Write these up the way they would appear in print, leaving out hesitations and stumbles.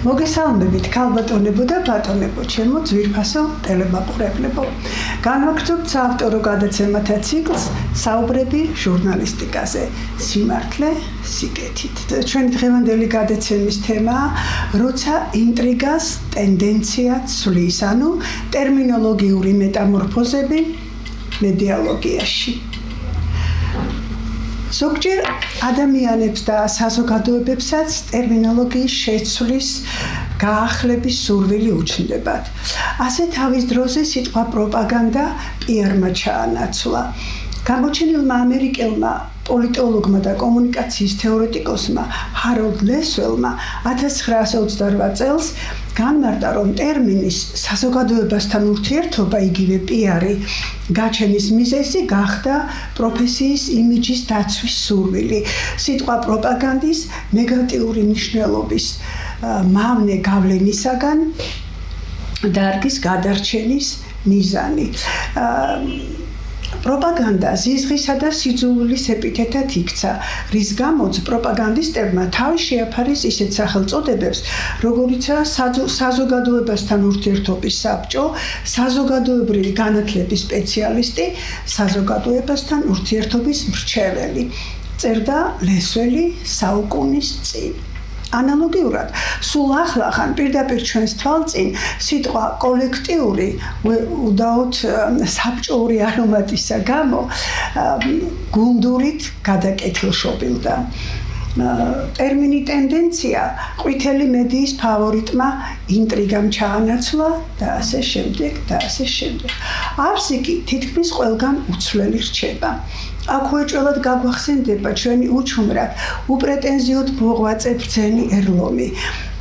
მოგესალმებით ქალბატონებო და ბატონებო, ჩემო ძვირფასო ტელემაყურებლებო. განვაგრძობთ საავტორო გადაცემათა ციკლს საუბრები ჟურნალისტიკაზე, სიმართლე სიკეთით. ჩვენი დღევანდელი გადაცემის თემაა როცა ინტრიგას ტენდენცია ცვლის, ანუ ტერმინოლოგიური მეტამორფოზები მედიალოგიაში. ზოგჯერ ადამიანებს და საზოგადოებებსაც ტერმინოლოგიის შეცვლის გაახლების სურვილი უჩნდებათ. ასე თავის დროზე სიტყვა პროპაგანდა პიარმა ჩაანაცვლა. გამოჩენილმა ამერიკელმა პოლიტოლოგმა და კომუნიკაციის თეორეტიკოსმა ჰაროლდ ლესველმა 1928 წელს განმარტა, რომ ტერმინის საზოგადოებასთან ურთიერთობა, იგივე პიარი, გაჩენის მიზეზი გახდა პროფესიის იმიჯის დაცვის სურვილი, სიტყვა პროპაგანდის ნეგატიური მნიშვნელობის მავნე გავლენისაგან დარგის გადარჩენის მიზანი. პროპაგანდა ზიზღისა და სიძულვილის ეპითეტად იქცა, რის გამოც პროპაგანდისტებმა თავი შეაფარეს ისეთ სახელწოდებებს, როგორიცაა საზოგადოებასთან ურთიერთობის საბჭო, საზოგადოებრივი განათლების სპეციალისტი, საზოგადოებასთან ურთიერთობის მრჩეველი. წერდა ლესველი საუკუნის წინ. ანალოგიურად, სულ ახლახან პირდაპირ ჩვენს თვალწინ სიტყვა კოლექტიური უდაოდ საბჭოური არომატისა გამო გუნდურით გადაკეთილშობილდა. ტერმინი ტენდენცია ყვითელი მედიის ფავორიტმა ინტრიგამ ჩაანაცვლა და ასე შემდეგ და ასე შემდეგ. არსი კი თითქმის ყველგან უცვლელი რჩება. აქვეჭველად გაგვახსენდება ჩვენი უჩუმრად უპრეტენზიოდ მოღვაწე ბრძენი ერლომი,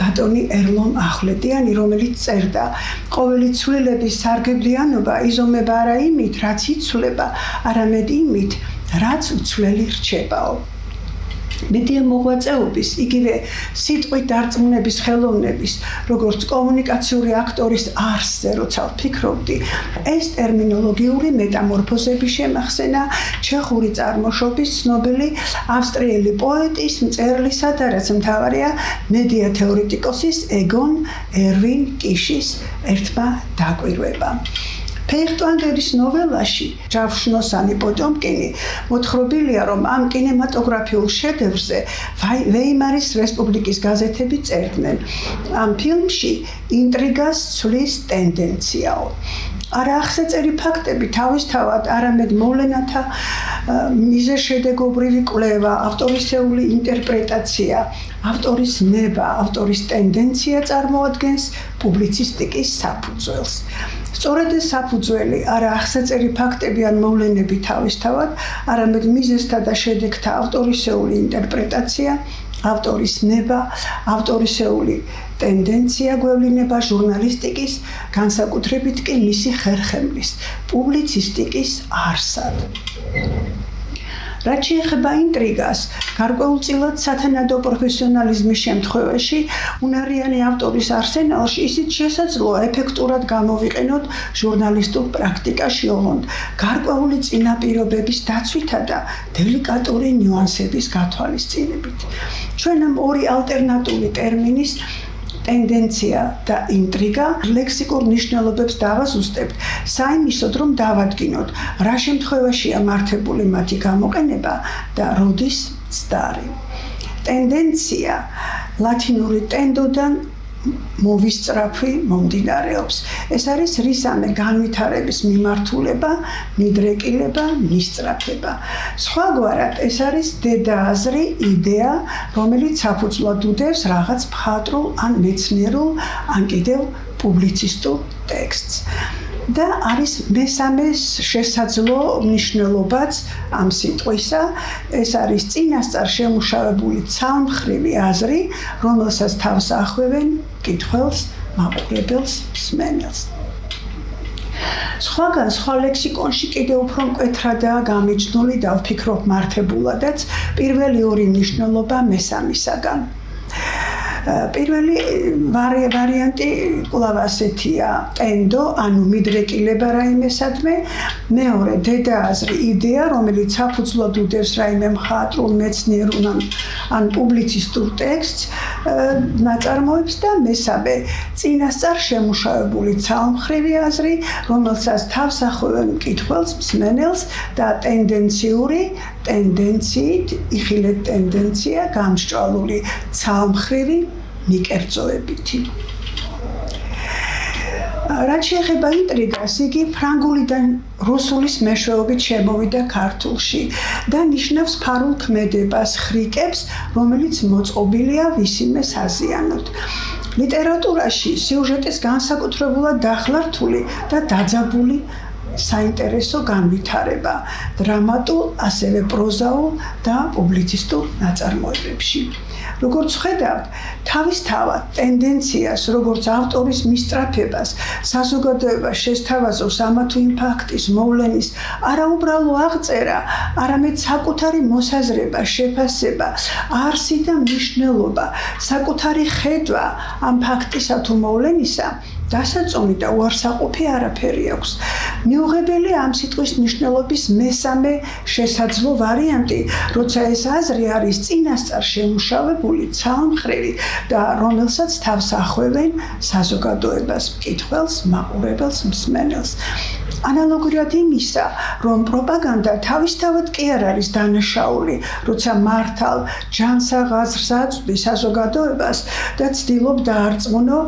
ბატონი ერლომ ახვლედიანი, რომელიც წერდა: ყოველი ცვლილების სარგებლიანობა იზომება არა იმით, რაც იცვლება, არამედ იმით, რაც უცვლელი რჩებაო. მედია მოღვაწეობის, იგივე სიტყვით დარწმუნების ხელოვნების, როგორც კომუნიკაციური აქტორის არსზე, როცა ვფიქრობდი, ეს ტერმინოლოგიური მეტამორფოზები შემახსენა ჩეხური წარმოშობის ცნობილი ავსტრიელი პოეტის, მწერლისა და რაც მთავარია, მედია თეორეტიკოსის ეგონ ერვინ კიშის ერთმა დაკვირვებამ. ფეიხტვანგერის ნოველაში ჯავშნოსანი პოტომკინი მოთხრობილია, რომ ამ კინემატოგრაფიულ შედევრზე ვეიმარის რესპუბლიკის გაზეთები წერდნენ. ამ ფილმში ინტრიგას ცვლის ტენდენციაო. არა ახსეწერი ფაქტები თავისთავად არამედ მოვლენათა მიზეშედეგობრივი კვლევა, ავტორისეული ინტერპრეტაცია, ავტორის ნება, ავტორის ტენდენცია წარმოადგენს პუბლიცისტიკის საფუძველს. სწორედ ეს საფუძველი არა ახსეწერი ფაქტები ან მოვლენები თავისთავად, არამედ მიზეზთა და შედეგთა ავტორისეული ინტერპრეტაცია, ავტორის ნება, ავტორისეული ტენდენცია გვევლინება ჟურნალისტიკის, განსაკუთრებით კი მისი ხერხემლის, პუბლიცისტიკის არსად. რაც შეეხება ინტრიგას, გარკვეულწილად სათანადო პროფესიონალიზმის შემთხვევაში, უნარიანი ავტორის არსენალში ისიც შესაძლოა ეფექტურად გამოვიყენოთ ჟურნალისტურ პრაქტიკაში, ოღონდ გარკვეული წინაპირობების დაცვითა და დელიკატური ნიუანსების გათვალისწინებით. ჩვენ ამ ორი ალტერნატიული ტერმინის ტენდენცია და ინტრიგა ლექსიკურ მნიშვნელობებს დავაზუსტებთ, საიმისოდ, რომ დავადგინოთ, რა შემთხვევაშია მართებული მათი გამოყენება და როდის მცდარი. ტენდენცია ლათინური ტენდოდან მოვისწრაფი მომდინარეობს. ეს არის რისამე განვითარების მიმართულება, მიდრეკილება, მისწრაფება. სხვაგვარად, ეს არის დედააზრი, იდეა, რომელიც საფუძვლად უდევს რაღაც მხატვრულ ან მეცნიერულ, ან კიდევ პუბლიცისტურ ტექსტს. და არის მესამე შესაძლო მნიშვნელობაც ამ სიტყვისა, ეს არის წინასწარ შემუშავებული ცალმხრივი აზრი, რომელსაც თავს ახვევენ მკითხველს, მაყურებელს, მსმენელს. სხვაგან სხვა ლექსიკონში კიდევ უფრო მკვეთრადაა გამიჯნული და ვფიქრობ მართებულადაც პირველი ორი მნიშვნელობა მესამისაგან. პირველი ვარიანტი კვლავ ასეთია, ტენდო, ანუ მიდრეკილება რაიმესადმე, მეორე დედააზრი, იდეა, რომელიც საფუძვლად უდევს რაიმე მხატვრულ, მეცნიერულ ან პუბლიცისტურ ტექსტს, ნაწარმოებს და მესამე წინასწარ შემუშავებული ცალმხრივი აზრი, რომელსაც თავს ახევენ მკითხველს, მსმენელს და ტენდენციით, იხილეთ ტენდენცია გამსჭვალული ცალმხრივი მიკერძოებითი. რაც შეეხება ინტრიგას, იგი ფრანგულიდან რუსულის მეშვეობით შემოვიდა ქართულში და ნიშნავს ფარულ ქმედებას, ხრიკებს, რომელიც მოწყობილია ვისიმე საზიანოდ. ლიტერატურაში სიუჟეტის განსაკუთრებულად დახლართული და დაძაბული საინტერესო განვითარება დრამატულ, ასევე პროზაულ და პუბლიცისტურ ნაწარმოებებში. როგორც ხედავთ, თავისთავად ტენდენციას, როგორც ავტორის მისწრაფებას, საზოგადოებას შესთავაზობს ამა თუ იმ ფაქტის მოვლენის არაუბრალო აღწერა, არამედ საკუთარი მოსაზრება, შეფასება, არსი და მნიშვნელობა, საკუთარი ხედვა ამ ფაქტისა თუ მოვლენისა, დასაწონი და უარსაყოფი არაფერი აქვს. მიუღებელი ამ სიტყვის მნიშვნელობის მესამე შესაძლო ვარიანტი, როცა ეს აზრი არის წინასწარ შემუშავებული, ცალმხრივი და რომელსაც თავს ახევენ საზოგადოებას, მკითხველს, მაყურებელს, მსმენელს. ანალოგიურად იმისა, რომ პროპაგანდა თავისთავად კი არ არის დანაშაული, როცა მართალ ჯანსაღ აზრს აწვდის საზოგადოებას და ცდილობ დაარწმუნო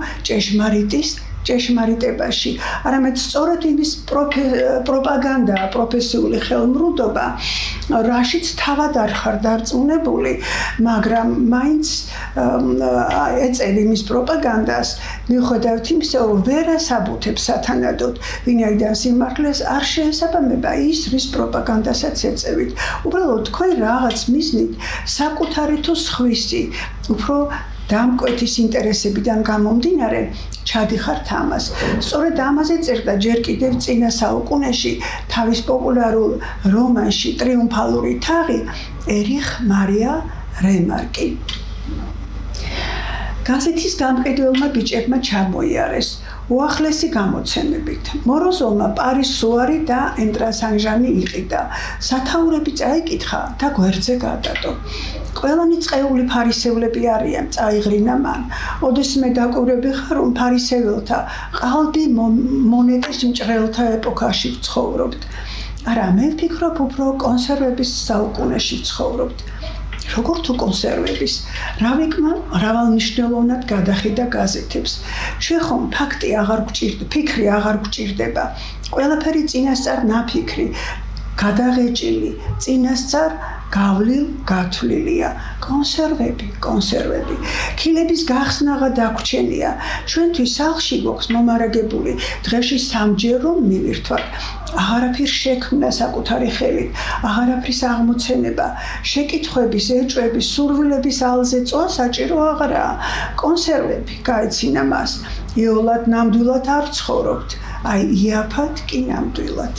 ჭეშმარიტებაში, არამედ სწორედ იმის პროპაგანდა, პროფესიული ხელმრუდობა, რაშიც თავად არ ხარ დარწმუნებული, მაგრამ მაინც ეწევ იმის პროპაგანდას, მიუხედავად იმისა, რომ ვერ ასაბუთებ სათანადოდ, ვინაიდან სიმართლეს არ შეესაბამება ის, რის პროპაგანდასაც ეწევით. უბრალოდ თქვენ რაღაც მიზნით, საკუთარი თუ სხვისი, უფრო დამკვეთის ინტერესებიდან გამომდინარე, ჩადიხართ ამას. სწორედ ამაზე წერდა ჯერ კიდევ წინა საუკუნეში თავის პოპულარულ რომანში ტრიუმფალური თაღი ერიხ მარია რემარკი. გაზეთის გამყიდველმა ბიჭებმა ჩამოიარეს უახლესი გამოცემებით. მოროზოვმა პარის სუარი და ენტრასანჟანი იყიდა. სათაურები წაიკითხა და გვერდზე გადადო. ყველანი წყეული ფარისევლები არიან, წაიღრინა მან. ოდესმე დაკვირვები ხარ, რომ ფარისეველთა ყალბი მონეტის მჭრელთა ეპოქაში ვცხოვრობთ. არა, მე ვფიქრობ, უფრო კონსერვების საუკუნეში ვცხოვრობთ. როგორ თუ კონსერვების, რავიკმა მრავალმნიშვნელოვნად გადახედა გაზეთებს. ჩვენ ხომ ფიქრი აღარ გვჭირდება. ყველაფერი წინასწარ ნაფიქრი, გადაღეჭილი, წინასწარ გათვლილია. კონსერვები. ქილების გახსნაღა დაგვრჩენია. ჩვენთვის სახლში გვაქვს მომარაგებული, დღეში სამჯერ რომ მივირთვათ. აღარაფერს შექმნა საკუთარი ხელით, აღარაფრის აღმოცენება, შეკითხვების, ეჭვების, სურვილების ალზე წვა საჭირო აღარაა. კონსერვები გაეცინა მას. იოლად ნამდვილად არ ცხოვრობთ, იაფად კი ნამდვილად.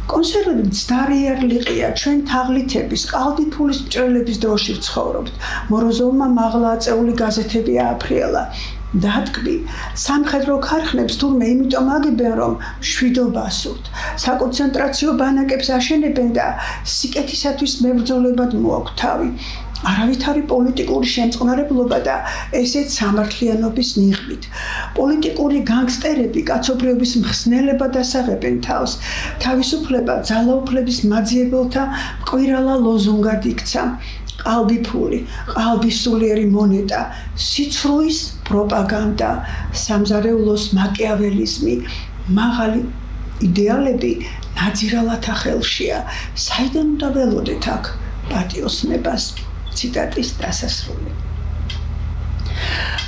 კონსერვები მცდარიერლიყია, ჩვენ თაღლითების, ყალბი-ფულის მჭრელების დროში ვცხოვრობთ. მოროზოვმა მაღლა აწეული გაზეთები ააფრიალა. დათქმი, სამხედრო ქარხნებს თურმე იმიტომ აგებენ, რომ მშვიდობა სურთ. საკონცენტრაციო ბანაკებს აშენებენ და სიკეთისათვის მებრძოლებად მოაქვთ თავი. არავითარი პოლიტიკური შემწყნარებლობა და ესეც სამართლიანობის ნიღბით. პოლიტიკური განგსტერები კაცობრიობის მხსნელებად ასაღებენ თავს. თავისუფლება ძალაუფლების მაძიებელთა მკვირალა ლოზუნგად იქცა. ყალბი-ფული, ყალბი-სულიერი მონეტა, სიცრუის პროპაგანდა, სამზარეულოს მაკიაველიზმი, მაღალი იდეალები ნაძირალათა ხელშია. საიდან უნდა ველოდეთ აქ პატიოსნებას? ციტატის დასასრული.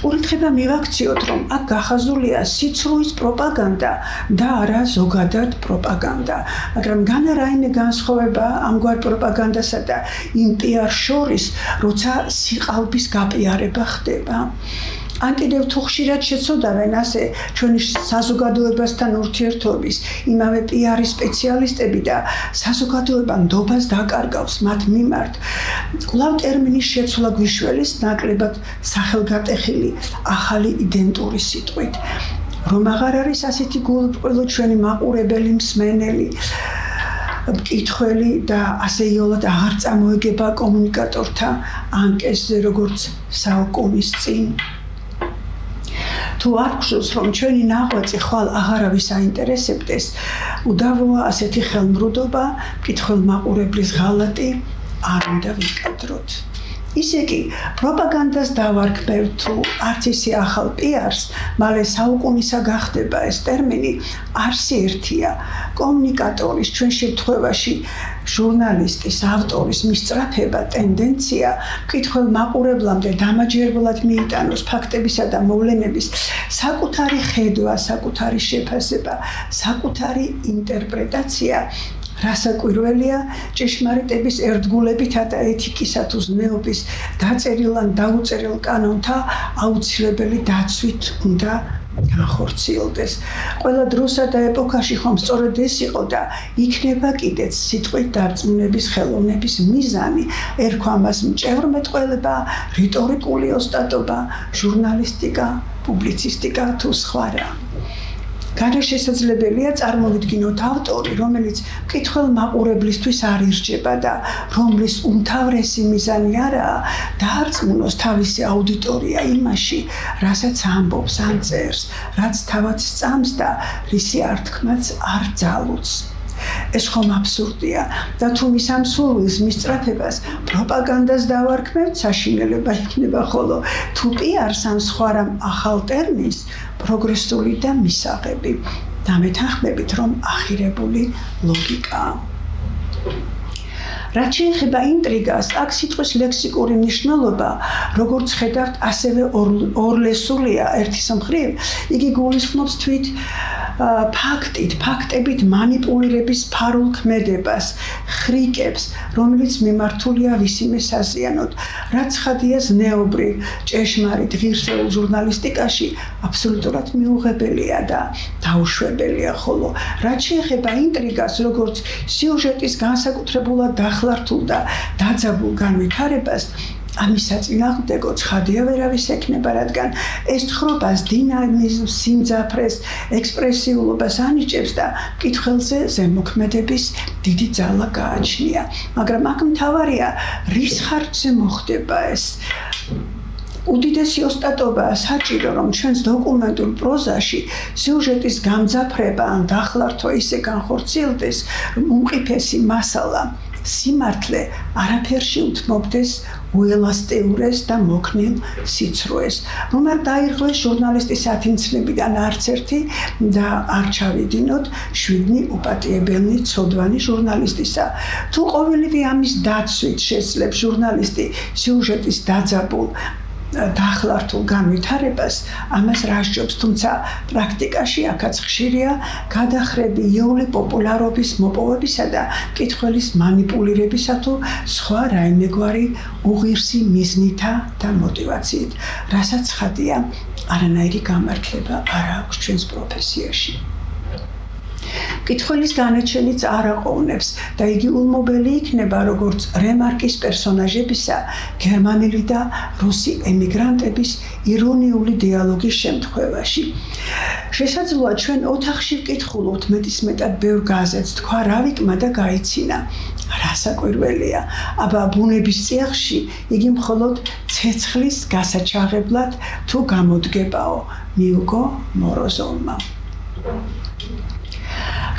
ურითხება მივაქციოთ, რომ აქ გახაზულია სიცრუის პროპაგანდა და არა ზოგადად პროპაგანდა, მაგრამ განა რაიმე განსხვავება ამგვარ პროპაგანდასა და იმ პიარ შორის, როცა სიყალბის გაპიარება ხდება. ან კიდევ თუ ხშირად შეცოდავენ ასე ჩვენი საზოგადოებასთან ურთიერთობის იმავე PR-ის სპეციალისტები და საზოგადოება ნდობას დაკარგავს მათ მიმართ. კვლავ ტერმინის შეცვლა გვიშველის ნაკლებად სახელგატეხილი ახალი იდენტური სიტყვით. რომ აღარ არის ასეთი გულუბრყვილო ჩვენი მაყურებელი მსმენელი მკითხველი და ასეიოლად აღარ წამოეგება კომუნიკატორთა ანკესზე როგორც საუკუნის წინ. თუ არ გხსოვს რომ ჩვენი ნაღვაწი ხვალ აღარავის აინტერესებდეს, უდავოა ასეთი ხელმრუდობა მკითხველმაყურებლის ღალატი არ უნდა ვიკადროთ. ისე კი პროპაგანდას დავარქმევთ თუ არც ისე ახალ PR-ს, მალე საუკუნისა გახდება ეს ტერმინი არსი ერთია. კომუნიკატორის, ჩვენ შემთხვევაში ჟურნალისტის, ავტორის მისწრაფება, ტენდენცია მკითხველმაყურებლამდე დამაჯერებლად მიიტანოს ფაქტებისა და მოვლენების საკუთარი ხედვა, საკუთარი შეფასება, საკუთარი ინტერპრეტაცია, რასაკვირველია, ჭეშმარიტების ერთგულებითა და ეთიკისა თუ ზნეობის დაწერილ ან დაუწერილ კანონთა აუცილებელი დაცვით უნდა განხორციელდეს. ყველა დროსა და ეპოქაში ხომ სწორედ ეს იყო და იქნება კიდეც სიტყვით დარწმუნების ხელოვნების მიზანი. ერქვა მას მჭევრმეტყველება, რიტორიკული ოსტატობა, ჟურნალისტიკა, პუბლიცისტიკა თუ სხვა რა. განსშესაძლებელია წარმოვიდგინოთ ავტორი, რომელიც მკითხველმაყურებლისთვის არ ირჩება და რომლის უმთავრესი მიზანი არაა დაარწმუნოს თავისი აუდიტორია იმაში, რასაც ამბობს ან წერს, რაც თავად სწამს და რისი ართქმაც არ ძალუძს. ეს ხომ აბსურდია და თუ მის ამ სურვილს მისწრაფებას პროპაგანდას დავარქმევთ, საშინელება იქნება, ხოლო თუ PR-ს ან სხვა რამ ახალ ტერმინს პროგრესული და მისაღები. დამეთანხმებით, რომ ახირებული ლოგიკაა. რაც შეეხება ინტრიგას, აქ სიტყვის ლექსიკური მნიშვნელობა, როგორც ხედავთ, ასევე ორლესულია. ერთის მხრივ, იგი გულისხმობს თვით ფაქტებით მანიპულირების ფარულ ქმედებას, ხრიკებს, რომელიც მიმართულია ვისიმე საზიანოდ. რაც ხადია ზნეობრივ, ჭეშმარიტ, ღირსეულ ჟურნალისტიკაში აბსოლუტურად მიუღებელია და დაუშვებელია, ხოლო რაც შეეხება ინტრიგას, როგორც სიუჟეტის განსაკუთრებულად დახლართულ და დაძაბულ განვითარებას, ამის საწინააღმდეგო ცხადია ვერავის ექნება, რადგან ეს თხრობას დინამიზმს, სიმძაფრეს, ექსპრესიულობას ანიჭებს და მკითხველზე ზემოქმედების დიდი ძალა გააჩნია. მაგრამ აქ მთავარია, რის ხარჯზე მოხდება ეს. უდიდესი ოსტატობაა საჭირო, რომ ჩვენს დოკუმენტურ პროზაში სიუჟეტის გამძაფრება ან დახლართვა ისე განხორციელდეს, რომ უმყიფესი მასალა სიმართლე არაფერში უთმობდეს უელასტიურეს და მოქნილ სიცრუეს. რომ არ დაირღვეს ჟურნალისტის ათინცლებიდან არც ერთი და არ ჩავიდინოთ 7 უპატიებელნი ცოდვანი ჟურნალისტისა. თუ ყოველივე ამის დაცვით შეძლებს ჟურნალისტი სიუჟეტის დაძაბულ დახლართულ განვითარებას, ამას რასჯობს, თუმცა პრაქტიკაში აქაც ხშირია გადახრები იოლი პოპულარობის მოპოვებისა და მკითხველის მანიპულირებისა თუ სხვა რაიმეგვარი უღირსი მიზნითა და მოტივაციით, რასაც ხადია არანაირი გამართლება არ აქვს ჩვენს პროფესიაში. მკითხველის განაჩენიც არ აყოვნებს და იგი ულმობელი იქნება როგორც რემარკის პერსონაჟებისა, გერმანელი და რუსი ემიგრანტების ირონიული დიალოგის შემთხვევაში. შესაძლოა ჩვენ ოთახში ვკითხულობთ მეტისმეტად ბევრ გაზეთს, თქვა რა ვიკმა და გაიცინა. რასაკვირველია, აბა ბუნების წიაღში იგი მხოლოდ ცეცხლის გასაჩაღებლად თუ გამოდგებაო, მიუგო მოროზოვმა.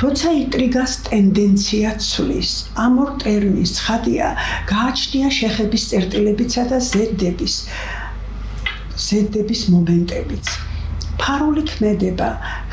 როცა ინტრიგას ტენდენცია ცვლის, ამ ორ ტერმინს ცხადია გააჩნია შეხების წერტილებიცა და ზედების მომენტებიც. ფარული ქმედება,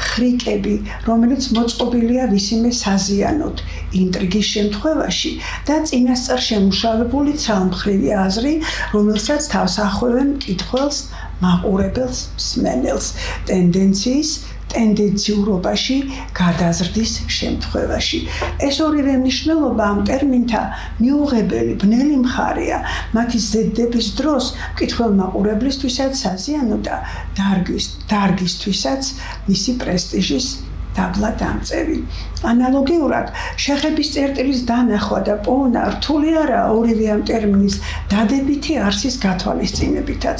ხრიკები, რომელიც მოწყობილია ვისიმე საზიანოდ, ინტრიგის შემთხვევაში და წინასწარ შემუშავებული ცალმხრივი აზრი, რომელსაც თავს ახვევენ მკითხველს, მაყურებელს, მსმენელს, ტენდენციის ტენდენციურობაში გადაზრდის შემთხვევაში. ეს ორივე მნიშვნელობა ამ ტერმინთა მიუღებელი ბნელი მხარეა. მათი ზედდების დროს მკითხველმაყურებლისთვისაც საზიანო და დარგისთვისაც მისი პრესტიჟის დაბლა დამწევი. ანალოგიურად, შეხების წერტილის დანახვა და პოვნა რთული არაა ორივე ამ ტერმინის დადებითი არსის გათვალისწინებითაც.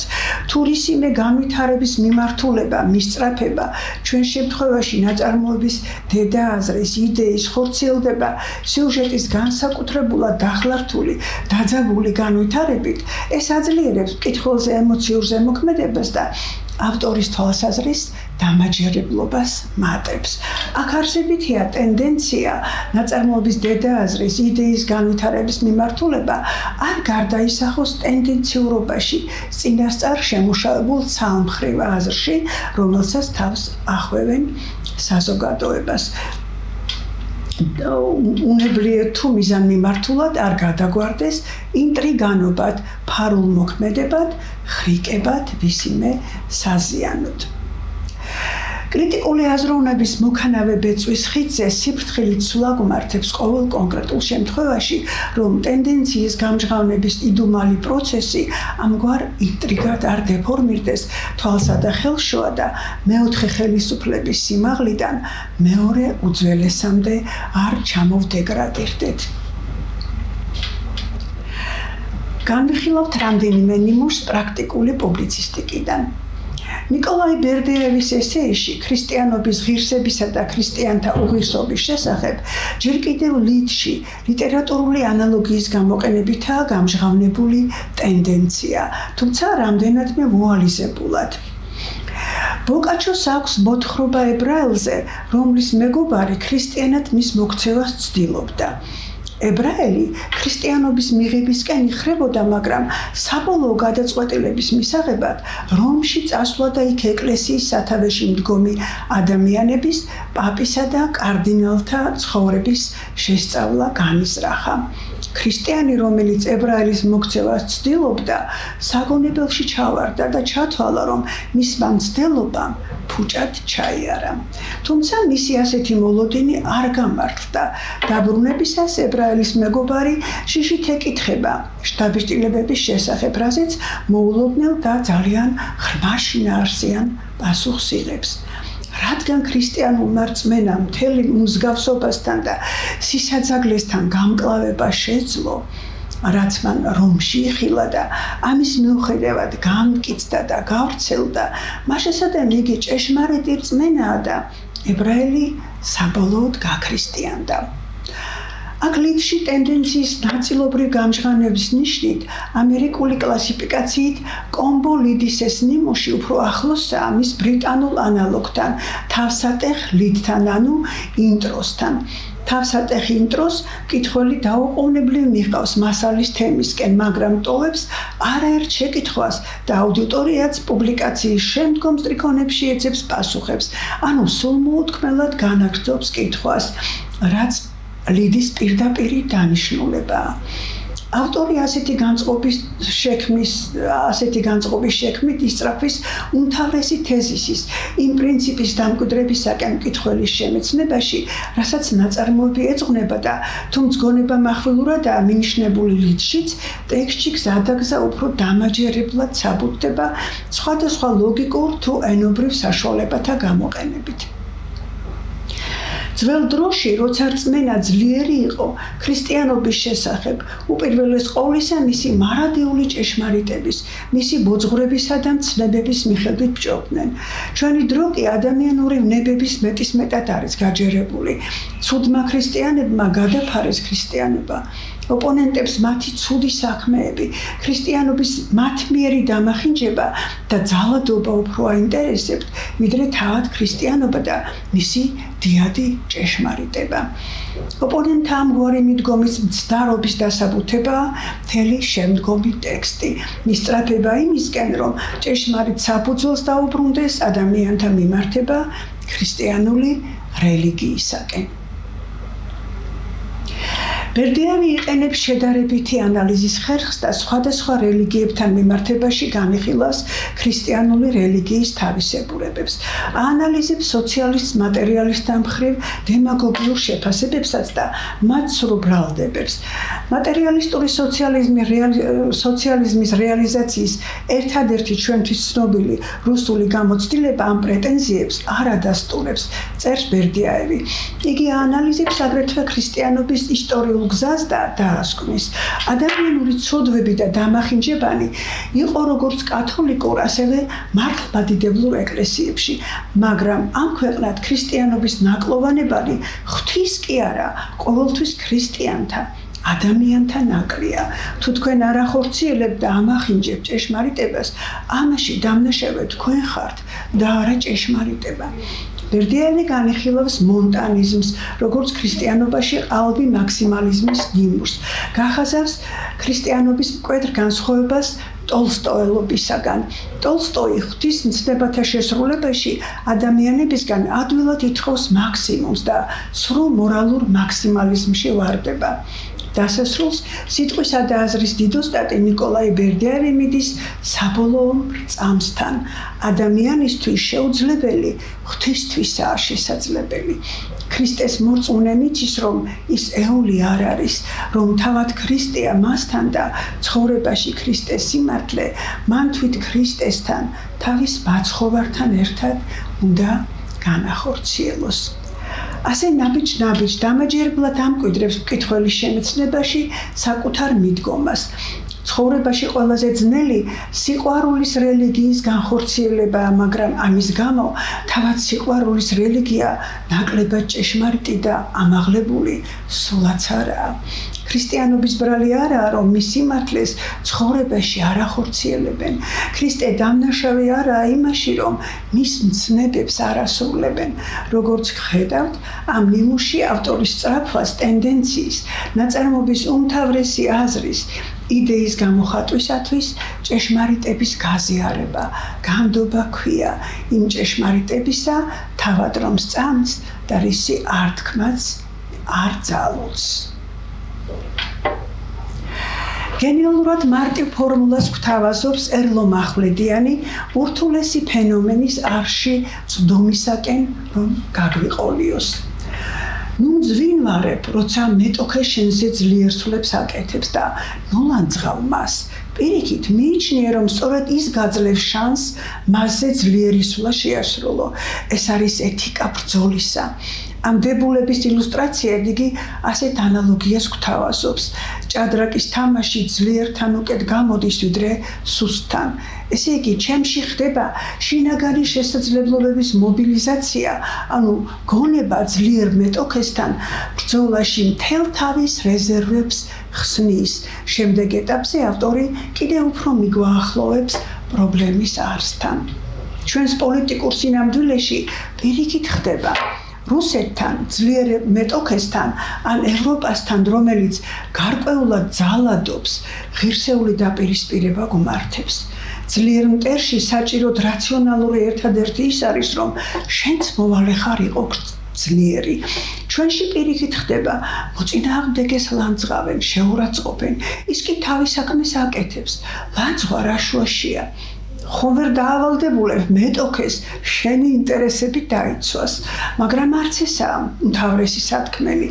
თურისიმე განვითარების მიმართულება, მისწრაფება, ჩვენ შემთხვევაში ნაწარმოების დედააზრის, იდეის ხორციელდება სიუჟეტის განსაკუთრებულად დახლართული, დაძაბული განვითარებით, ეს აძლიერებს მკითხველზე ემოციურ ზემოქმედებას და ავტორის თვალსაზრის დამაჯერებლობას მატებს. აქ არსებითია ტენდენცია ნაწარმოების დედააზრის, იდეის განვითარების მიმართულება არ გარდაისახოს ტენდენციურობაში, წინასწარ შემუშავებულ ცალმხრივ აზრში, რომელსაც თავს ახვევენ საზოგადოებას. უნებლიეთ თუ მიზანმიმართულად არ გადაგვარდეს ინტრიგანობად, ფარულ მოქმედებად, ხრიკებად, ვისიმე საზიანოდ. კრიტიკული აზროვნების მოქანავე ბეწვის ხიდზე სიფრთხილით სულაგმართებს ყოველ კონკრეტულ შემთხვევაში, რომ ტენდენციის გამჟღავნების იდუმალი პროცესი ამგვარ ინტრიგად არ დეფორმირდეს თვალსა და ხელშოა და მეოთხე ხელისუფლების სიმაღლიდან მეორე უძველესამდე არ ჩამოვდეგრადირდეთ. განვიხილავთ რამდენიმე ნიმუშს პრაქტიკული პუბლიცისტიკიდან. ნიკოლაი ბერდეევის ესეიში ქრისტიანობის ღირსებისა და ქრისტიანთა უღირსობის შესახებ ჯერ კიდევ ლიდში ლიტერატურული ანალოგიის გამოყენებითაა გამჟღავნებული ტენდენცია, თუმცა რამდენადმე ვუალიზებულად. ბოკაჩოს აქვს მოთხრობა ებრაელზე, რომლის მეგობარი ქრისტიანად მის მოქცევას ცდილობდა. ებრაელი ქრისტიანობის მიღებისკენ იხრებოდა, მაგრამ საბოლოო გადაწყვეტილების მისაღებად რომში წასვლა და იქ ეკლესიის სათავეში მდგომი ადამიანების, პაპისა და კარდინალთა ცხოვრების შესწავლა განიზრახა. ქრისტიანი, რომელიც ებრაელის მოქცევას ცდილობდა, საგონებელში ჩავარდა და ჩათვალა, რომ მისმა მცდელობამ ფუჭად ჩაიარა. თუმცა მისი ასეთი მოლოდინი არ გამართლდა. დაბრუნებისას ებრაელის მეგობარი შიშით ეკითხება შთაბეჭდილებების შესახებ, რაზეც მოულოდნელ და ძალიან ღრმა შინაარსიან პასუხს იღებს. რადგან ქრისტიანულმა რწმენამ მთელი მსგავსობასთან და სისაძაგლესთან გამკლავება შეძლო, რაც მან რომში იხილა და ამის მიუხედავად გამკიცდა და გავრცელდა, მაშასადან იგი ჭეშმარიტი რწმენაა და ებრაელი საბოლოოდ გაქრისტიანდა. აქ ლიდში ტენდენციის ნაწილობრივ გამჟღავნების ნიშნით ამერიკული კლასიფიკაციით კომბო ლიდისეს ნიმუში უფრო ახლოსაა მის ბრიტანულ ანალოგთან, თავსატეხ ლიდთან, ანუ ინტროსთან. თავსატეხ ინტროს მკითხველი დაუყოვნებლივ მიჰყავს მასალის თემისკენ, მაგრამ ტოვებს არაერთ შეკითხვას და აუდიტორიაც პუბლიკაციის შემდგომ სტრიქონებში ეძებს პასუხებს, ანუ სულ მოუთქმელად განაგრძობს კითხვას, რაც ლიდის პირდაპირი დანიშნულებაა. ავტორი ასეთი განწყობის შექმნით ისწრაფვის უმთავრესი თეზისის, იმ პრინციპის დამკვიდრებისაკენ მკითხველის შემეცნებაში, რასაც ნაწარმოები ეძღვნება და თუ მძგონება მახვილურადაა მინიშნებული ლიდშიც, ტექსტში გზადაგზა უფრო დამაჯერებლად საბუთდება სხვადასხვა ლოგიკურ თუ ენობრივ საშუალებათა გამოყენებით. ძველ დროში, როცა რწმენა ძლიერი იყო, ქრისტიანობის შესახებ უპირველეს ყოვლისა მისი მარადიული ჭეშმარიტების, მისი ბოძღვრებისა და მცნებების მიხედვით ბჭობდნენ. ჩვენი დრო კი ადამიანური ვნებების მეტისმეტად არის გაჯერებული. ცუდმა ქრისტიანებმა გადაფარეს ქრისტიანობა. ოპონენტებს მათი ცუდი საქმეები, ქრისტიანობის მათმიერი დამახინჯება და ძალადობა უფრო აინტერესებთ, ვიდრე თავად ქრისტიანობა და მისი დიადი ჭეშმარიტება. ოპონენტთა ამგვარი მიდგომის მცდარობის დასაბუთებაა მთელი შემდგომი ტექსტი. მისწრაფება იმისკენ, რომ ჭეშმარიტ საფუძველს დაუბრუნდეს ადამიანთა მიმართება ქრისტიანული რელიგიისაკენ. ბერდიევი იყენებს შედარებითი ანალიზის ხერხს და სხვადასხვა რელიგიებთან მიმართებაში განიხილავს ქრისტიანული რელიგიის თავისებურებებს. აანალიზებს სოციალისტ მატერიალისტთა მხრივ დემაგოგიურ შეფასებებსაც და მათ სრულ ბრალდებებს. მატერიალისტური სოციალიზმის რეალიზაციის ერთადერთი ჩვენთვის ცნობილი რუსული გამოცდილება ამ პრეტენზიებს არ ადასტურებს, წერს ბერდიევი. იგი აანალიზებს აგრეთვე ქრისტიანობის ისტორიულ გზას და დაასკვნის. ადამიანური ცოდვები და დამახინჯებანი იყო როგორც კათოლიკურ, ასევე მართლმადიდებლურ ეკლესიებში, მაგრამ ამ ქვეყნად ქრისტიანობის ნაკლოვანებანი ღვთის კი არა, ყოველთვის ქრისტიანთა, ადამიანთა ნაკლია. თუ თქვენ არ ახორციელებთ და ამახინჯებთ ჭეშმარიტებას, ამაში დამნაშავე თქვენ ხართ და არა ჭეშმარიტება. ბერდიევი განიხილავს მონტანიზმს, როგორც ქრისტიანობაში ყალბი მაქსიმალიზმის ნიმუშს. გახაზავს ქრისტიანობის მკვეთრ განსხვავებას ტოლსტოელობისაგან. ტოლსტოი ღვთისმცნებათა შესრულებაში ადამიანებისგან ადვილად ითხოვს მაქსიმუმს და სრულ მორალურ მაქსიმალიზმში ვარდება. დასასრულს სიტყვისა და აზრის დიდოსტატი ნიკოლაი ბერდიევი მიდის საბოლოო წამსთან. ადამიანისთვის შეუძლებელი ღვთისთვისაა შესაძლებელი. ქრისტეს მორწმუნე მიცის, რომ ის ეული არ არის, რომ თავად ქრისტეა მასთან და ცხოვრებაში ქრისტეს სიმართლე მან თვით ქრისტესთან, თავის მაცხოვართან ერთად უნდა განახორციელოს. ასე ნაბიჯ-ნაბიჯ დამაჯერებლად ამკვიდრებს მკითხველის შემეცნებაში საკუთარ მიდგომას. ცხოვრებაში ყველაზე ძნელი სიყვარულის რელიგიის განხორციელებაა, მაგრამ ამის გამო თავად სიყვარულის რელიგია ნაკლებად ჭეშმარიტი და ამაღლებული სულაც არაა. ქრისტიანობის ბრალი არაა, რომ მის სიმართლეს ცხოვრებაში არ ახორციელებენ. ქრისტე დამნაშავე არაა იმაში, რომ მის მცნებებს არ ასრულებენ. როგორც ხედავთ, ამ ნიმუშში ავტორის სწრაფვას, ტენდენციის, ნაწარმოების უმთავრესი აზრის, იდეის გამოხატვისათვის ჭეშმარიტების გაზიარება, განდობა ქვია იმ ჭეშმარიტებისა, თავად რომ სწამს და რისი ართქმაც არ ძალუძს. გენიალურად მარტივ ფორმულას გვთავაზობს ერლო მახვლედიანი ურთულესი ფენომენის არში წვდომისაკენ რომ გაგვიყოლიოს. ნუ მძვინვარებ, როცა მეტოქე შენზე ძლიერ სულებს აკეთებს და ნულანძღავ მას. პირიქით მიიჩნია, რომ სწორედ ის გაძლევს შანსს მასზე ძლიერი სულა შეასრულო. ეს არის ეთიკა ბრძოლისა. ამ დებულების ილუსტრაციად იგი ასეთ ანალოგიას გვთავაზობს. ჭადრაკის თამაში ძლიერთან უკეთ გამოდის ვიდრე სუსტთან. ესე იგი, ჩემში ხდება შინაგანი შესაძლებლობების მობილიზაცია, ანუ გონება ძლიერ მეტოქესთან ბრძოლაში მთელ თავის რეზერვებს ხსნის. შემდეგ ეტაპზე ავტორი კიდევ უფრო მიგვაახლოვებს პრობლემის არსთან. ჩვენს პოლიტიკურ სინამდვილეში პირიქით ხდება. რუსეთთან, ძლიერ მეტოქესთან, ან ევროპასთან, რომელიც გარკვეულად ძალადობს, ღირსეული დაპირისპირება გუმართებს. ძლიერ მტერში საჭიროდ რაციონალური ერთადერთი ის არის, რომ შენც მოვალე ხარ იყო ძლიერი. ჩვენში პირიქით ხდება, მოწინააღმდეგეს ლანძღავენ, შეურაცხყოფენ, ის კი თავის საქმეს აკეთებს. ლანძღვა რა შუაშია? ხომ ვერ დაავალდებულებ მეტოქეს შენი ინტერესები დაიცვას, მაგრამ არც ესაა უმთავრესი სათქმელი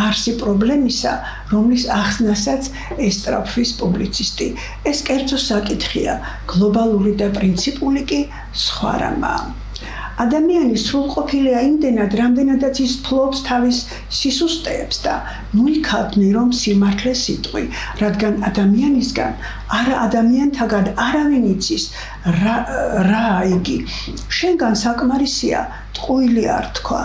არსი პრობლემისა, რომლის ახსნასაც ესწრაფვის პუბლიცისტი. ეს კერძო საკითხია, გლობალური და პრინციპული კი სხვა რამაა. ადამიანი სრულყოფილია იმდენად, რამდენადაც ის ფლობს თავის სისუსტეებს და ნუ იქადნი, რომ სიმართლე სიტყვი, რადგან ადამიანისგან, ადამიანთაგან არავინ იცის რა იგი. შენგან საკმარისია ტყუილი არ თქვა.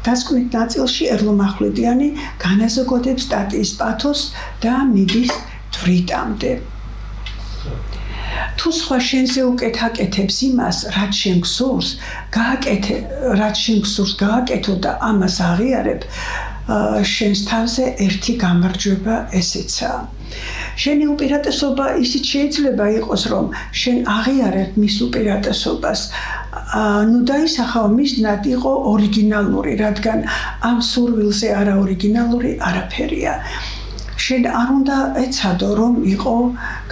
დასკვნით ნაწილში ერლო მახვლედიანი განაზოგოდებს სტატიის პათოსს და მიდის თვრიტამდე. თუ სხვა შენზე უკეთ აკეთებს იმას, რაც შენ გსურს, გააკეთო და ამას აღიარებ, შენს თავზე ერთი გამარჯვება ესეცაა. შენი უპირატესობა ისიც შეიძლება იყოს, რომ შენ აღიარებ მის უპირატესობას. ნუ დაისახავ მიზნად იყო ორიგინალური, რადგან ამ სურვილზე არაორიგინალური არაფერია. შენ არ უნდა ეცადო რომ იყო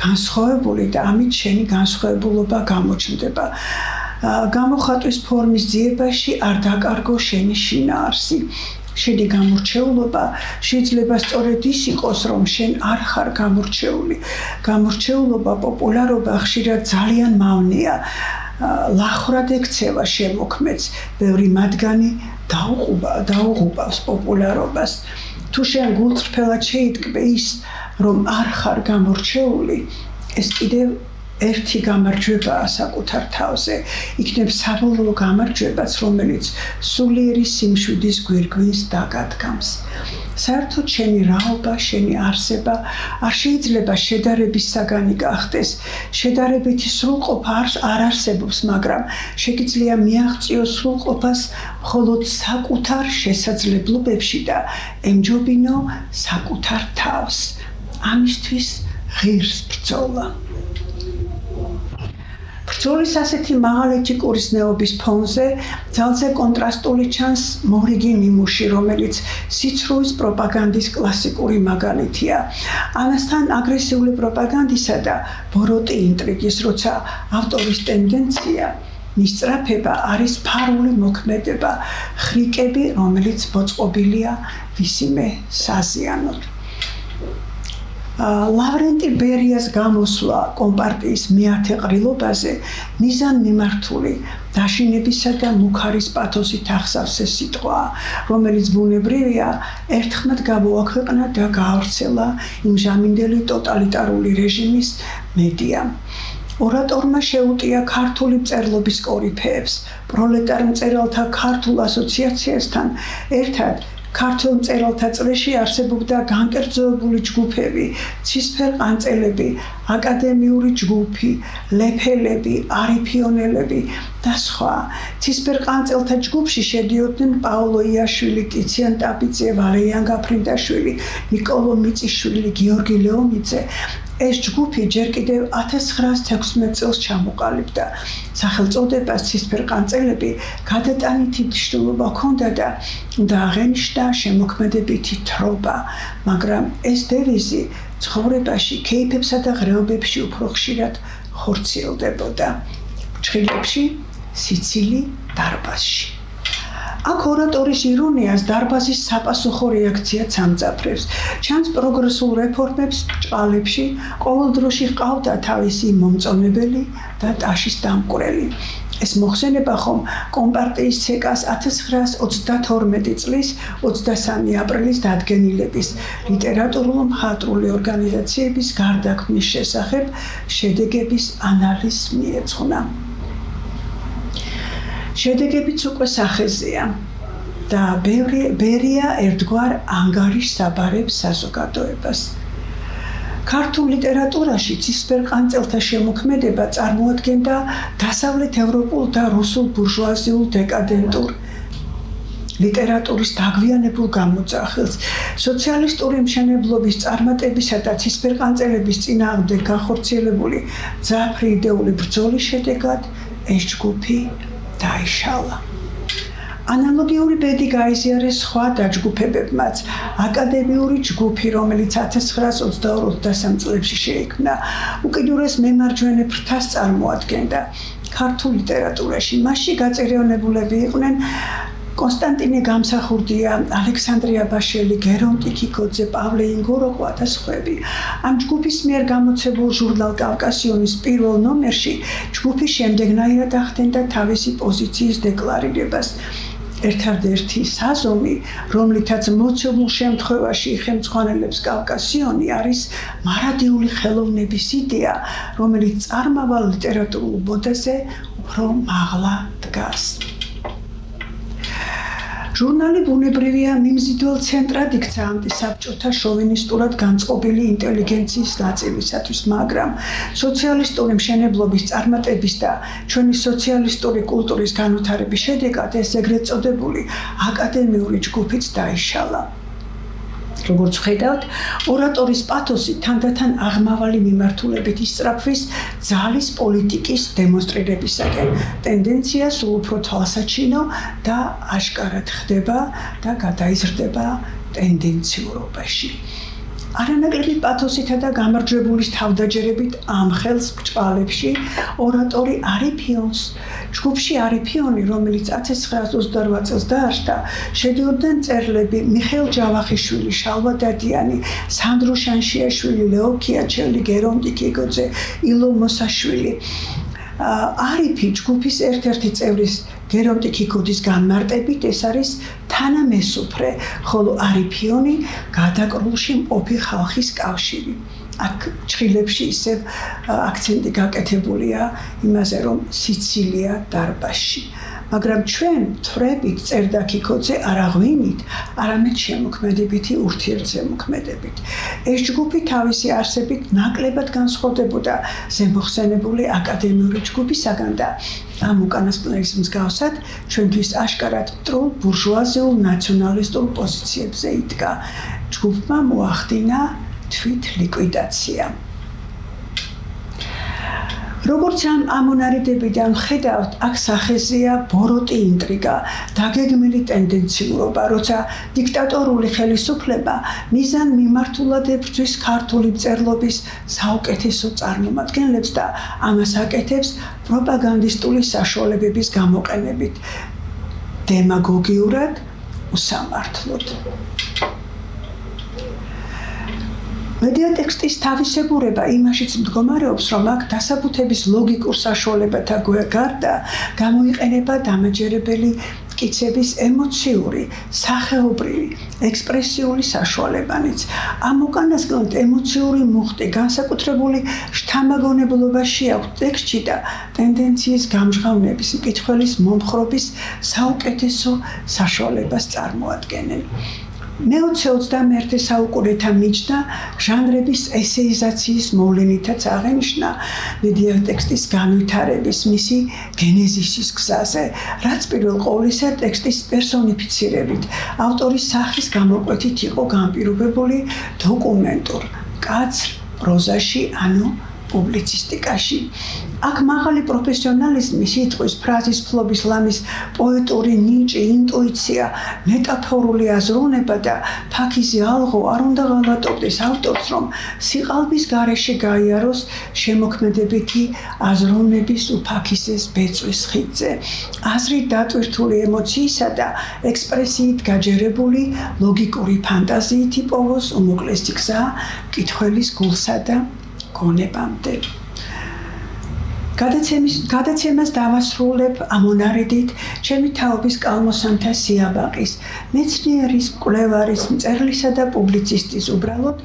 განსხვავებული და ამით შენი განსხვავებულობა გამოჩნდება. გამოხატვის ფორმის ძიებაში არ დაკარგო შენი შინაარსი. შენი გამორჩეულობა შეიძლება სწორედ ის იყოს, რომ შენ არ ხარ გამორჩეული. გამორჩეულობა, პოპულარობა ხშირად ძალიან მავნეა. ლახრად ექცევა შემოქმედს, ბევრი მათგანი დაუღუბავს პოპულარობას. თუ შენ გულწრფელად შეიტკბე ის, რომ არ ხარ გამორჩეული, ეს კიდევ ერთი გამარჯვებაა საკუთარ თავზე. იქნებ საბოლოო გამარჯვებაც, რომელიც სულიერი სიმშვიდის გვირგვინს დაგადგამს. საერთოდ შენი რაობა, შენი არსება არ შეიძლება შედარების საგანი გახდეს. შედარებითი სრულყოფა არ არსებობს, მაგრამ შეგიძლია მიაღწიო სრულყოფას მხოლოდ საკუთარ შესაძლებლობებში და ემჯობინო საკუთარ თავს. ამისთვის ღირს ბრძოლა. ბრძოლის ასეთი მაღალი ეთიკური ზნეობის ფონზე ძალზე კონტრასტული ჩანს მორიგი ნიმუში, რომელიც სიცრუის პროპაგანდის კლასიკური მაგალითია. ამასთან აგრესიული პროპაგანდისა და ბოროტი ინტრიგის, როცა ავტორის ტენდენცია, მისწრაფება არის ფარული მოქმედება, ხრიკები, რომელიც მოწყობილია ვისიმე საზიანოდ. ლავრენტი ბერიას გამოსვლა კომპარტიის მეათე ყრილობაზე მიზანმიმართული დაშინებისა და მუქარის პათოსით ახსავს ეს სიტყვა, რომელიც ბუნებრივია ერთხმად გამოაქვეყნა და გაავრცელა იმჟამინდელი ტოტალიტარული რეჟიმის მედიამ. ორატორმა შეუტია ქართული მწერლობის კორიფეებს, პროლეტარ მწერალთა ქართულ ასოციაციასთან ერთად ქართულ მწერალთა წრეში არსებობდა განკერძოებული ჯგუფები, ცისფერ ყანწელები, აკადემიური ჯგუფი, ლეფელები, არიფიონელები და სხვა. ცისფერ ყანწელთა ჯგუფში შედიოდნენ პაოლო იაშვილი, ტიციან ტაბიძე, ვალერიან გაფრინდაშვილი, ნიკოლო მიწიშვილი, გიორგი ლეონიძე. ეს ჯგუფი ჯერ კიდევ 1916 წელს ჩამოყალიბდა. სახელწოდებას ცისფერ ყანწელები გადატანითი მნიშვნელობა ჰქონდა და აღენიშნა შემოქმედებითი თრობა, მაგრამ ეს დევიზი ცხოვრებაში, კეიფებსა და ღრეობებში უფრო ხშირად ხორციელდებოდა. ფრჩხილებში, სიცილი, დარბაზში. აქ ორატორის ირონიას დარბაზის საპასუხო რეაქციაც ამძაფრებს. ჩანს პროგრესულ რეფორმებს ბრჭყალებში, ყოველ დროში ჰყავდა თავისი მომწონებელი და ტაშის დამკვრელი. ეს მოხსენება ხომ კომპარტიის ცეკას 1932 წლის 23 აპრილის დადგენილების ლიტერატურულ-მხატვრული ორგანიზაციების გარდაქმნის შესახებ შედეგების ანალიზს მიეძღვნა. შედეგებიც უკვე სახეზეა და ბერია ერთგვარ ანგარიშს აბარებს საზოგადოებას. ქართულ ლიტერატურაში ცისფერ ყანწელთა შემოქმედება წარმოადგენდა დასავლეთ ევროპულ და რუსულ ბურჟუაზიულ დეკადენტურ ლიტერატურის დაგვიანებულ გამოძახილს. სოციალისტური მშენებლობის წარმატებისა და ცისფერ ყანწელების წინააღმდეგ განხორციელებული მძაფრი იდეური ბრძოლის შედეგად ეს ჯგუფი დაიშალა. ანალოგიური ბედი გაიზიარეს სხვა დაჯგუფებებმაც. აკადემიური ჯგუფი, რომელიც 1922-23 წლებში შეიქმნა, უკიდურეს მემარჯვენე ფრთას წარმოადგენდა ქართულ ლიტერატურაში. მასში გაწერიონებულები იყვნენ კონსტანტინე გამსახურდია, ალექსანდრე აბაშელი, გერონტი კიკოძე, პავლე ინგოროყვა და სხვები. ამ ჯგუფის მიერ გამოცებულ ჟურნალ კავკასიონის პირველ ნომერში ჯგუფი შემდეგნაირად ახდენდა თავისი პოზიციის დეკლარირებას. ერთადერთი საზომი, რომლითაც მოცემულ შემთხვევაში ხელმძღვანელებს კავკასიონი, არის მარადიული ხელოვნების იდეა, რომელიც წარმავალ ლიტერატურულ მოდაზე უფრო მაღლა დგას. ჟურნალი ბუნებრივია მიმზიდველ ცენტრად იქცა ანტისაბჭოთა შოვინისტურად განწყობილი ინტელიგენციის ნაწილისათვის, მაგრამ სოციალისტური მშენებლობის წარმატების და ჩვენი სოციალისტური კულტურის განვითარების შედეგად ეს ეგრეთ წოდებული აკადემიური ჯგუფიც დაიშალა. როგორც ვხედავთ, ორატორის პათოსი თანდათან აღმავალი მიმართულებით ისწრაფვის ძალის პოლიტიკის დემონსტრირებისაკენ. ტენდენცია სულ უფრო თვალსაჩინო და აშკარად ხდება და გადაიზრდება ტენდენციურობაში. არანაკლები პათოსითა და გამარჯვებულის თავდაჯერებით ამ ხელს ბრჭყალებში ორატორი არიფიონს ჯგუფში არიფიონი, რომელიც 1928 წელს დაარსდა, შედიოდნენ წერლები მიხეილ ჯავახიშვილი, შალვა დადიანი, სანდრო შანშიაშვილი, ლეო ქიაჩელი, გერონტი კიკოძე, ილო მოსაშვილი. არიფი ჯგუფის ერთ-ერთი წევრის გერონტი კიკოძის განმარტებით ეს არის თანამესუფრე, ხოლო არიფიონი გადაკრულში მყოფი ხალხის კავშირი. აქ ჭხილებში ისევ აქცენტი გაკეთებულია იმაზე, რომ სიცილია დარბაზში. მაგრამ ჩვენ ვთვრებით წერდა კიკოძე არა ღვინით, არამედ შემოქმედებითი ურთიერთზემოქმედებით. ეს ჯგუფი თავისი არსებით ნაკლებად განსხვავდებოდა ზემოხსენებული აკადემიური ჯგუფისაგან და ამ უკანასკნელის მსგავსად ჩვენთვის აშკარად მტრულ ბურჟუაზიულ ნაციონალისტურ პოზიციებზე იდგა. ჯგუფმა მოახდინა თვით ლიკვიდაცია. როგორც ამ ამონარიდებიდან ვხედავთ, აქ სახეზეა ბოროტი ინტრიგა, დაგეგმილი ტენდენციურობა, როცა დიქტატორული ხელისუფლება მიზან მიმართულად ებრძვის ქართული მწერლობის საუკეთესო წარმომადგენლებს და ამას აკეთებს პროპაგანდისტული საშუალებების გამოყენებით, დემაგოგიურად, უსამართლოდ. მედიატექსტის თავისებურება იმაშიც მდგომარეობს, რომ აქ დასაბუთების ლოგიკურ საშუალებათა გარდა გამოიყენება დამაჯერებელი მტკიცების ემოციური, სახეობრივი, ექსპრესიული საშუალებანიც. ამ უკანასკნელად ემოციური მუხტი განსაკუთრებული შთამაგონებლობა შეაქვთ ტექსტში და ტენდენციის გამჟღავნების, მკითხველის მომხრობის საუკეთესო საშუალებას წარმოადგენენ. მე-21 საუკუნეთა მიჯდა ჟანრების ესეიზაციის მოვლენითაც აღენიშნა მედიატექსტის განვითარების მისი გენეზისის გზაზე, რაც პირველ ყოვლისა ტექსტის პერსონიფიცირებით, ავტორის სახის გამოკვეთით იყო განპირობებული დოკუმენტურ, მკაცრ პროზაში, ანუ პუბლიცისტიკაში. აქ მაღალი პროფესიონალიზმი, სიტყვის, ფრაზის ფლობის ლამის პოეტური ნიჭი, ინტუიცია, მეტაფორული აზროვნება და ფაქიზი ალღო არ უნდა ღალატობდეს ავტორს, რომ სიყალბის გარეშე გაიაროს შემოქმედებითი აზროვნების უფაქიზეს ბეწვის ხიდზე. აზრით დატვირთული ემოციისა და ექსპრესიით გაჯერებული ლოგიკური ფანტაზიით იპოვოს უმოკლესი გზა მკითხველის გულსა და გონებამდე. გადაცემას დავასრულებ ამონარიდით ჩემი თაობის კალმოსანთა სიაბაყის, მეცნიერის, მკვლევარის, მწერლისა და პუბლიცისტის უბრალოდ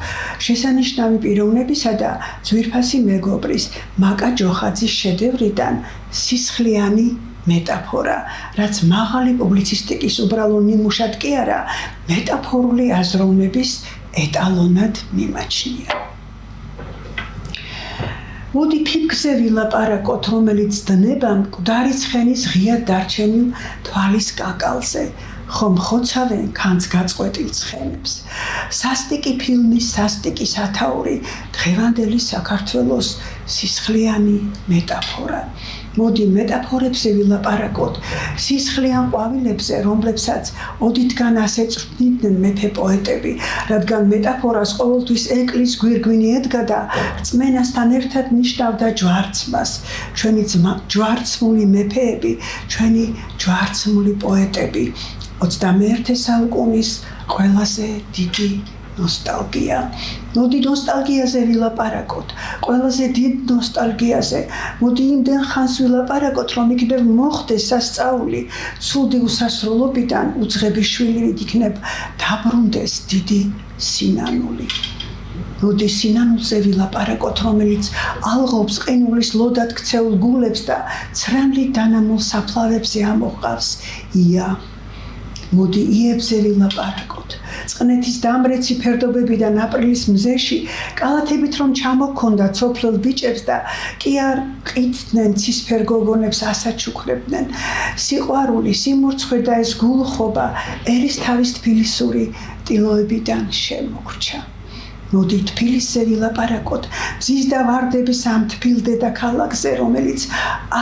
შესანიშნავი პიროვნებისა და ძვირფასი მეგობრის მაკა ჯოხაძის შედევრიდან სისხლიანი მეტაფორა, რაც მაღალი პუბლიცისტიკის უბრალო ნიმუშად კი არა, მეტაფორული აზროვნების ეტალონად მიმაჩნია. მოდი ფიფქზე ვილაპარაკოთ, რომელიც დნება მკვდარი ცხენის ღიად დარჩენილ თვალის კაკალზე, ხომ ხოცავენ ქანს გაწყვეტილ ცხენებს. სასტიკი ფილმის სასტიკი სათაური, დღევანდელი საქართველოს სისხლიანი მეტაფორა. მოდი მეტაფორებზე ვილაპარაკოთ, სისხლიან ყვავილებზე, რომლებსაც ოდითგან ასე წვრთნიდნენ მეფე პოეტები, რადგან მეტაფორას ყოველთვის ეკლის გვირგვინი ედგა და რწმენასთან ერთად ნიშნავდა ჯვარცმას. ჩვენი ჯვარცმული მეფეები, ჩვენი ჯვარცმული პოეტები. 21 საუკუნის ყველაზე დიდი ნოსტალგია. მოდი ნოსტალგიაზე ვილაპარაკოთ, ყველაზე დიდ ნოსტალგიაზე. მოდი იმდენ ხანს ვილაპარაკოთ, რომ იქნებ მოხდეს სასწაული, ცუდი უსასრულობიდან უძღები შვილი იქნებ დაბრუნდეს დიდი სინანული. მოდი სინანულზე ვილაპარაკოთ, რომელიც ალღობს ყინულის ლოდად ქცეულ გულებს და ცრემლით დანამულ საფლავებზე ამოყავს ია. მოდი იებზე ვილაპარაკოთ. წყნეთის დამრეცი ფერდობებიდან აპრილის მზეში კალათებით რომ ჩამოქონდათ სოფლელ ბიჭებს და კი არ ყიდდნენ ცისფერ გოგონებს ასაჩუქრებდნენ. სიყვარული, სიმურცხვე და ეს გულხობა ერისთავის თბილისური ტილოებიდან შემოგრჩა. მოდი თბილისზე ვილაპარაკოთ, მზის და ვარდების ამ თბილ დედაქალაქზე, რომელიც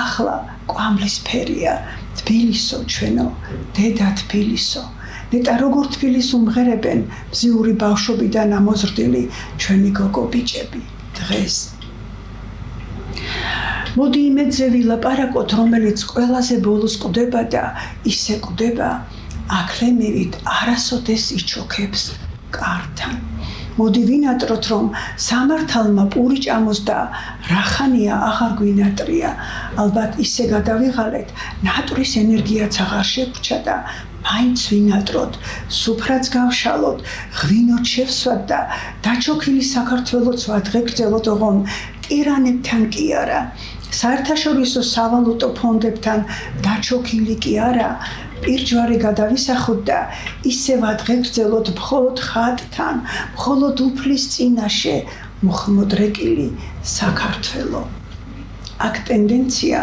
ახლა კვამლისფერია. თბილისო ჩვენო, დედა თბილისო, ნეტა როგორ თბილისს უმღერებენ მზიური ბავშვობიდან ამოზრდილი ჩვენი გოგო ბიჭები დღეს. მოდი იმედზე ვილაპარაკოთ, რომელიც ყველაზე ბოლოს კვდება და ისე კვდება, აკლემივით არასოდეს იჩოქებს კართან. მოდი ვინატროთ, რომ სამართალმა პური ჭამოს და რახანია აღარ გვინატრია. ალბათ ისე გადავიღალეთ, ნატრის ენერგიაც აღარ შეგვრჩა და მაინც ვინატროთ, სუფრაც გავშალოთ, ღვინოთ შევსვათ და დაჩოქილი საქართველოც ვადღეგრძელოთ, ოღონ ტირანებთან კი არა. საერთაშორისო სავალუტო ფონდებთან დაჩოქილი კი არა, პირჯვარი გადავისახოთ და ისე ვადღეგრძელოთ მხოლოდ ხატთან, მხოლოდ უფლის წინაშე მუხმოდრეკილი საქართველო. აქ ტენდენცია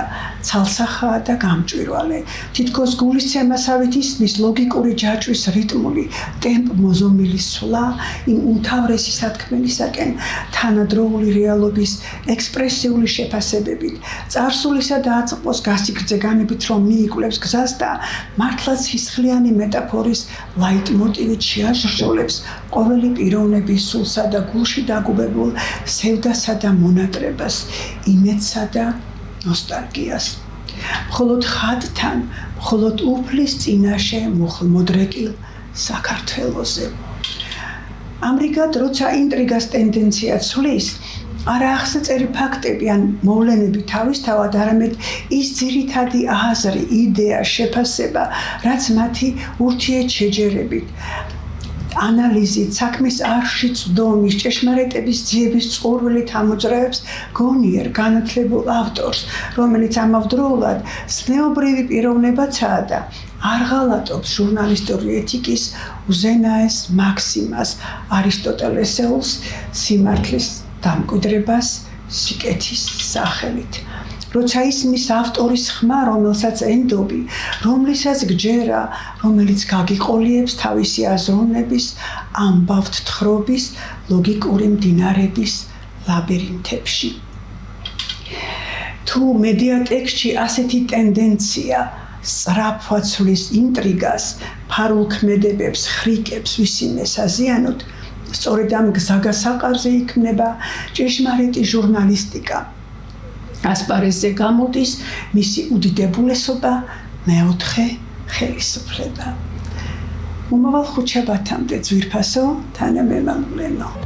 ცალსახაა და გამჭვირვალე. თითქოს გულისცემასავით ისმის ლოგიკური ჯაჭვის რიტმული ტემპ მოზომილი სვლა იმ უმთავრესი სათქმელისაკენ თანადროული რეალობის ექსპრესიული შეფასებებით, წარსულისა და აწმყოს გასიგრძე განებით რომ მიიკვლევს გზას და მართლაც სისხლიანი მეტაფორის ლაიტმოტივით შეაჟრჟოლებს ყოველი პიროვნების სულსა და გულში დაგუბებულ სევდასა და მონატრებას, იმედსა და ნოსტალგიას. მხოლოდ ხატთან, მხოლოდ უფლის წინაშე მუხლმოდრეკილ საქართველოზე. ამრიგად, როცა ინტრიგას ტენდენცია ცვლის, არა ახსაწერი ფაქტები ან მოვლენები თავისთავად, არამედ ის ძირითადი აზრი, იდეა, შეფასება, რაც მათი ურთიერთშეჯერებით, ანალიზით, საქმის არში წვდომის, ჭეშმარიტების ძიების წყურვილით ამოძრავებს გონიერ, განათლებულ ავტორს, რომელიც ამავდროულად ზნეობრივი პიროვნებაცაა და არ ღალატობს ჟურნალისტური ეთიკის უზენაეს მაქსიმას, არისტოტელესეულს, სიმართლის დამკვიდრებას სიკეთის სახელით. როცა ისმის ავტორის ხმა, რომელსაც ენდობი, რომლისაც გჯერა, რომელიც გაგიყოლიებს თავისი აზროვნების, ამბავთ თხრობის, ლოგიკური მდინარების ლაბირინთებში. თუ მედია ტექსტში ასეთი ტენდენცია სწრაფად ცვლის ინტრიგას, ფარულ ქმედებებს, ხრიკებს ვისინეს აზიანოთ, სწორედ ამ გზაგასაყარზე იქმნება ჭეშმარიტი ჟურნალისტიკა. ასპარეზზე გამოდის მისი უდიდებულესობა, მეოთხე ხელისუფლება. მომავალ ხუთშაბათამდე ძვირფასო თანამემამულენო.